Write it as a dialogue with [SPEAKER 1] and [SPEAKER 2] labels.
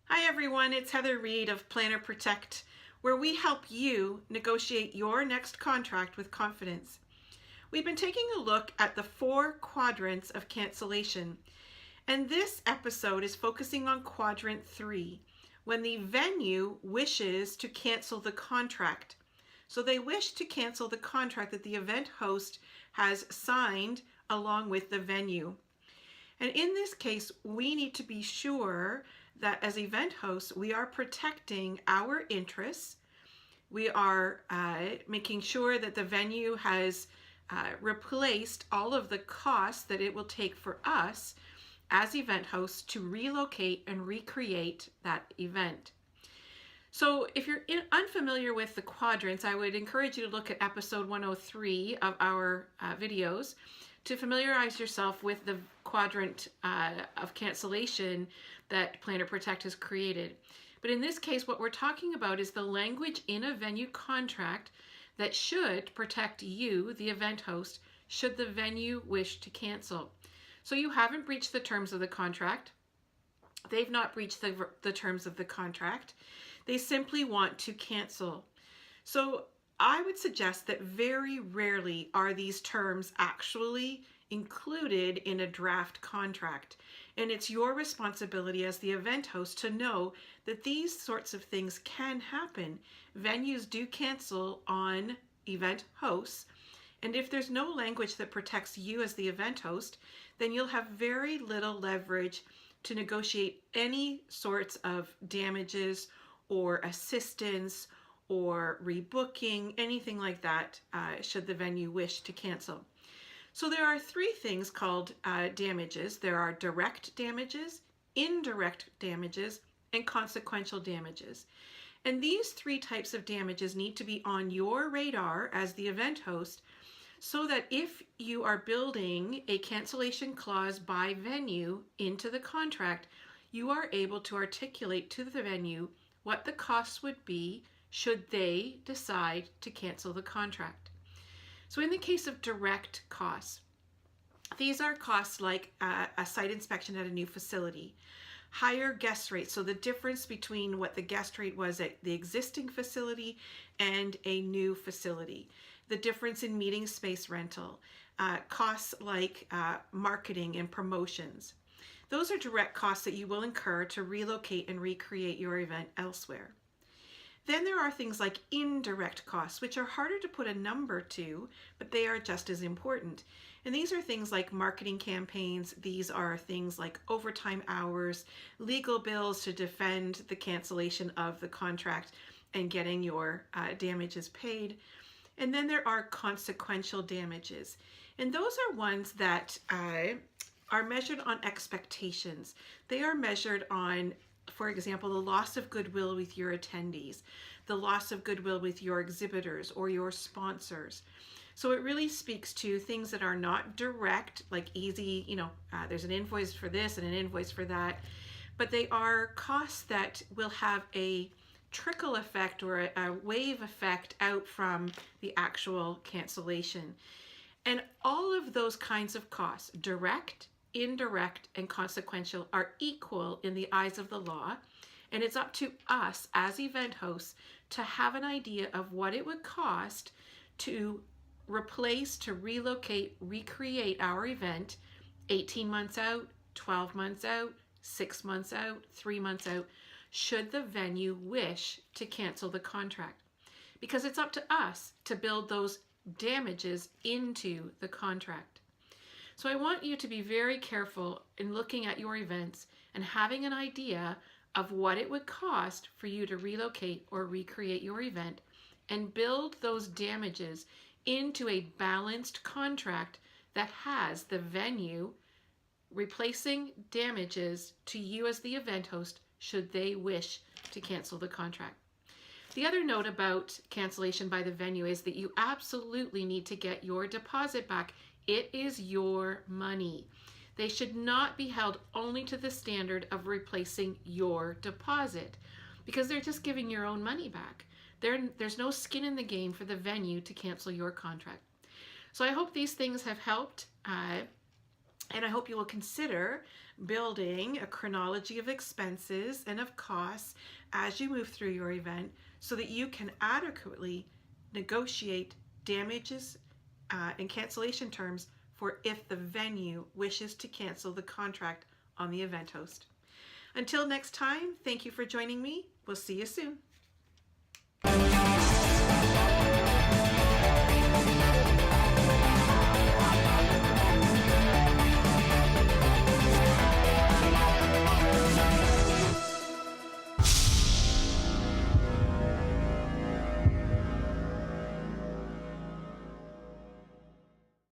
[SPEAKER 1] Hi everyone, it's Heather Reid of Planner Protect, where we help you negotiate your next contract with confidence. We've been taking a look at the 4 quadrants of cancellation, and this episode is focusing on quadrant 3, when the venue wishes to cancel the contract. So they wish to cancel the contract that the event host has signed along with the venue. And in this case, we need to be sure that as event hosts, we are protecting our interests. We are making sure that the venue has replaced all of the costs that it will take for us as event hosts to relocate and recreate that event. So if you're unfamiliar with the quadrants, I would encourage you to look at episode 103 of our videos to familiarize yourself with the quadrant of cancellation that Planner Protect has created. But in this case, what we're talking about is the language in a venue contract that should protect you, the event host, should the venue wish to cancel. So you haven't breached the terms of the contract. They've not breached the terms of the contract. They simply want to cancel. So I would suggest that very rarely are these terms actually included in a draft contract. And it's your responsibility as the event host to know that these sorts of things can happen. Venues do cancel on event hosts. And if there's no language that protects you as the event host, then you'll have very little leverage to negotiate any sorts of damages or assistance or rebooking, anything like that, should the venue wish to cancel. So there are 3 things called damages. There are direct damages, indirect damages, and consequential damages. And these 3 types of damages need to be on your radar as the event host, so that if you are building a cancellation clause by venue into the contract, you are able to articulate to the venue what the costs would be should they decide to cancel the contract. So in the case of direct costs, these are costs like a site inspection at a new facility, higher guest rates, so the difference between what the guest rate was at the existing facility and a new facility, the difference in meeting space rental, costs like marketing and promotions. Those are direct costs that you will incur to relocate and recreate your event elsewhere. Then there are things like indirect costs, which are harder to put a number to, but they are just as important. And these are things like marketing campaigns. These are things like overtime hours, legal bills to defend the cancellation of the contract and getting your damages paid. And then there are consequential damages. And those are ones that are measured on expectations. They are measured on, for example, the loss of goodwill with your attendees, the loss of goodwill with your exhibitors or your sponsors. So it really speaks to things that are not direct, like easy, there's an invoice for this and an invoice for that, but they are costs that will have a trickle effect or a wave effect out from the actual cancellation. And all of those kinds of costs, direct, indirect, and consequential, are equal in the eyes of the law, and it's up to us as event hosts to have an idea of what it would cost to replace, to relocate, recreate our event 18 months out, 12 months out, 6 months out, 3 months out, should the venue wish to cancel the contract. Because it's up to us to build those damages into the contract. So I want you to be very careful in looking at your events and having an idea of what it would cost for you to relocate or recreate your event and build those damages into a balanced contract that has the venue replacing damages to you as the event host should they wish to cancel the contract. The other note about cancellation by the venue is that you absolutely need to get your deposit back. It is your money. They should not be held only to the standard of replacing your deposit, because they're just giving your own money back. There's no skin in the game for the venue to cancel your contract. So I hope these things have helped, and I hope you will consider building a chronology of expenses and of costs as you move through your event so that you can adequately negotiate damages and cancellation terms for if the venue wishes to cancel the contract on the event host. Until next time, thank you for joining me. We'll see you soon.